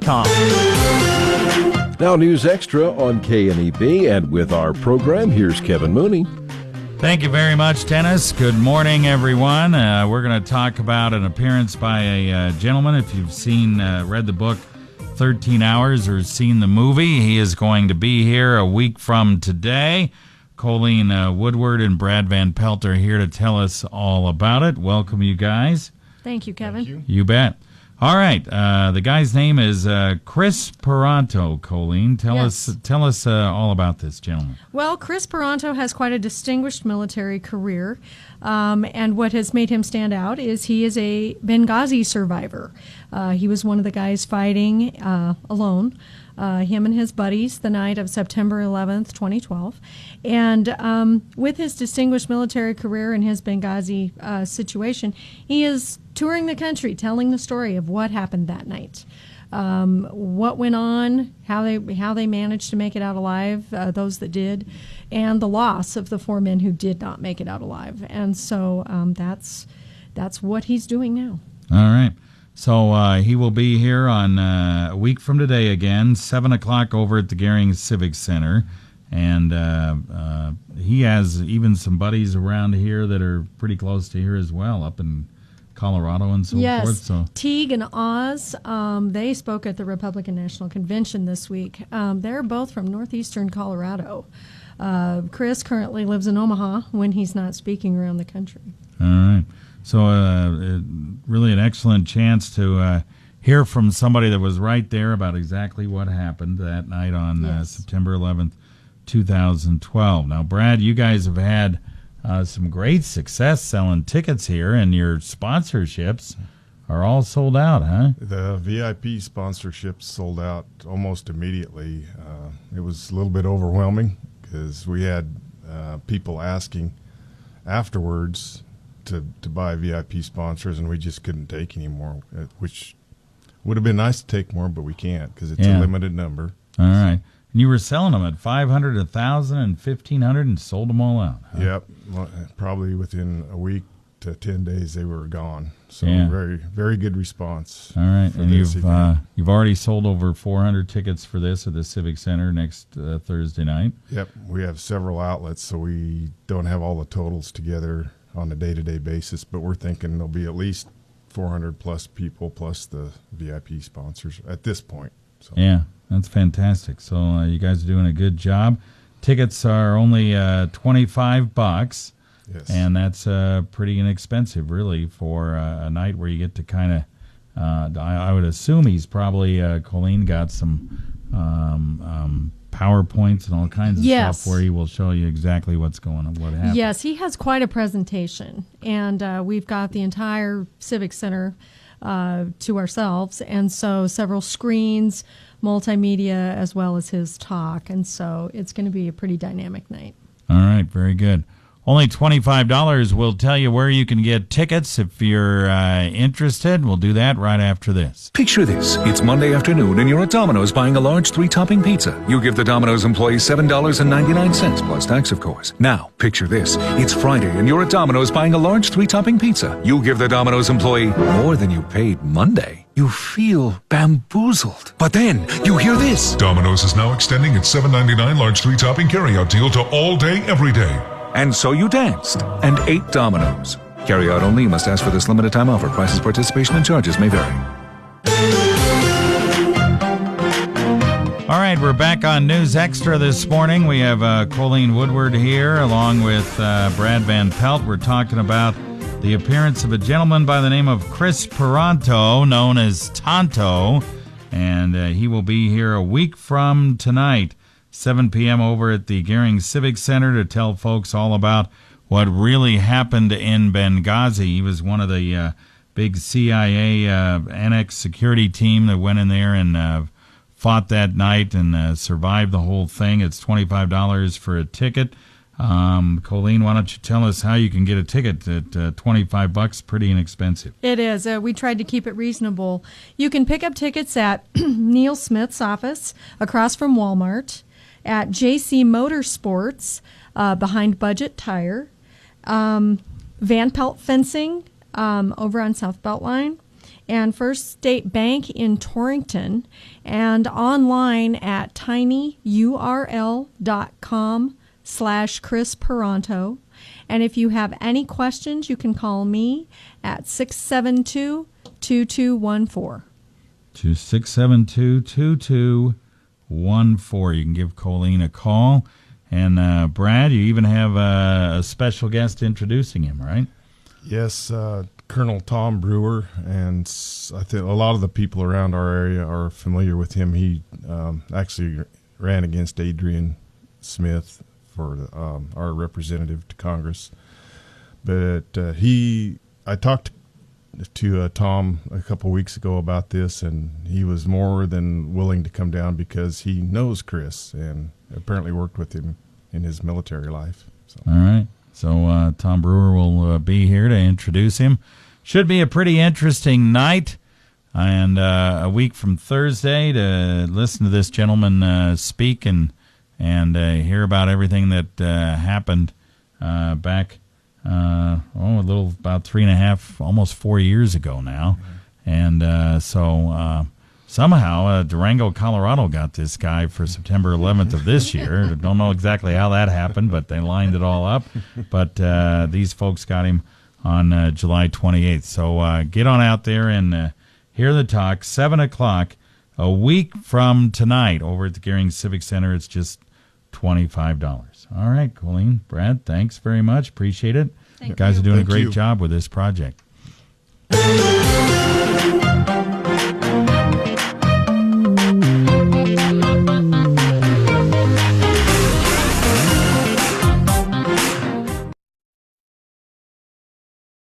KNEB.com. Now News Extra on KNEB, and with our program, here's Kevin Mooney. Thank you very much, Dennis. Good morning, everyone. We're going to talk about an appearance by a gentleman. If you've read the book 13 Hours or seen the movie, he is going to be here a week from today. Kolene Woodward and Brad Van Pelt are here to tell us all about it. Welcome, you guys. Thank you, Kevin. Thank you. You bet. All right. The guy's name is Kris Paronto. Kolene, tell us all about this gentleman. Well, Kris Paronto has quite a distinguished military career, and what has made him stand out is he is a Benghazi survivor. He was one of the guys fighting alone, him and his buddies, the night of September 11th, 2012. And with his distinguished military career and his Benghazi situation, he is touring the country, telling the story of what happened that night, what went on, how they managed to make it out alive, those that did, and the loss of the 4 men who did not make it out alive. And so that's what he's doing now. All right. So he will be here on a week from today again, 7 o'clock over at the Gering Civic Center. And he has even some buddies around here that are pretty close to here as well, up in Colorado and so forth. Yes, Teague and Oz, they spoke at the Republican National Convention this week. They're both from northeastern Colorado. Kris currently lives in Omaha when he's not speaking around the country. All right. So really an excellent chance to hear from somebody that was right there about exactly what happened that night on September 11th, 2012. Now, Brad, you guys have had some great success selling tickets here, and your sponsorships are all sold out, huh? The VIP sponsorships sold out almost immediately. It was a little bit overwhelming because we had people asking afterwards to buy VIP sponsors, and we just couldn't take any more, which would have been nice to take more, but we can't because it's a limited number. All right. And you were selling them at $500, $1,000, and $1,500 and sold them all out. Huh? Yep. Well, probably within a week to 10 days they were gone. So very, very good response. All right. And you've already sold over 400 tickets for this at the Civic Center next Thursday night. Yep. We have several outlets, so we don't have all the totals together on a day-to-day basis, but we're thinking there'll be at least 400 plus people plus the VIP sponsors at this point. So. Yeah, that's fantastic. So you guys are doing a good job. Tickets are only $25, and that's pretty inexpensive, really, for a night where you get to kind of. I would assume he's probably Kolene got some PowerPoints and all kinds of stuff where he will show you exactly what's going on, what happened. Yes, he has quite a presentation, and we've got the entire Civic Center to ourselves, and so several screens, multimedia, as well as his talk, and so it's going to be a pretty dynamic night. All right, very good. Only $25. We'll tell you where you can get tickets if you're interested. We'll do that right after this. Picture this. It's Monday afternoon and you're at Domino's buying a large 3-topping pizza. You give the Domino's employee $7.99 plus tax, of course. Now, picture this. It's Friday and you're at Domino's buying a large 3-topping pizza. You give the Domino's employee more than you paid Monday. You feel bamboozled. But then you hear this. Domino's is now extending its $7.99 large 3-topping carryout deal to all day, every day. And so you danced and ate Domino's. Carry out only. You must ask for this limited time offer. Prices, participation, and charges may vary. All right, we're back on News Extra this morning. We have Kolene Woodward here along with Brad Van Pelt. We're talking about the appearance of a gentleman by the name of Kris Paronto, known as Tanto, and he will be here a week from tonight. 7 p.m. over at the Gering Civic Center to tell folks all about what really happened in Benghazi. He was one of the big CIA annex security team that went in there and fought that night and survived the whole thing. It's $25 for a ticket. Kolene, why don't you tell us how you can get a ticket at $25? Pretty inexpensive. It is. We tried to keep it reasonable. You can pick up tickets at Neil Smith's office across from Walmart, at JC Motorsports behind Budget Tire, Van Pelt Fencing over on South Beltline, and First State Bank in Torrington, and online at tinyurl.com/Kris Paronto. And if you have any questions, you can call me at 672-2214. 672-2214. You can give Kolene a call. And Brad, you even have a special guest introducing him, right? Yes, Colonel Tom Brewer, and I think a lot of the people around our area are familiar with him. He actually ran against Adrian Smith for our representative to Congress. But I talked to Tom a couple weeks ago about this, and he was more than willing to come down because he knows Kris and apparently worked with him in his military life. So. All right. So Tom Brewer will be here to introduce him. Should be a pretty interesting night, and a week from Thursday to listen to this gentleman speak and hear about everything that happened back a little about 3.5, almost 4 years ago now. Mm-hmm. And so somehow Durango, Colorado got this guy for September 11th of this year. Don't know exactly how that happened, but they lined it all up. But these folks got him on July 28th. So get on out there and hear the talk. 7 o'clock, a week from tonight over at the Gering Civic Center. It's just $25. All right, Kolene, Brad, thanks very much. Appreciate it. You guys are doing a great job with this project.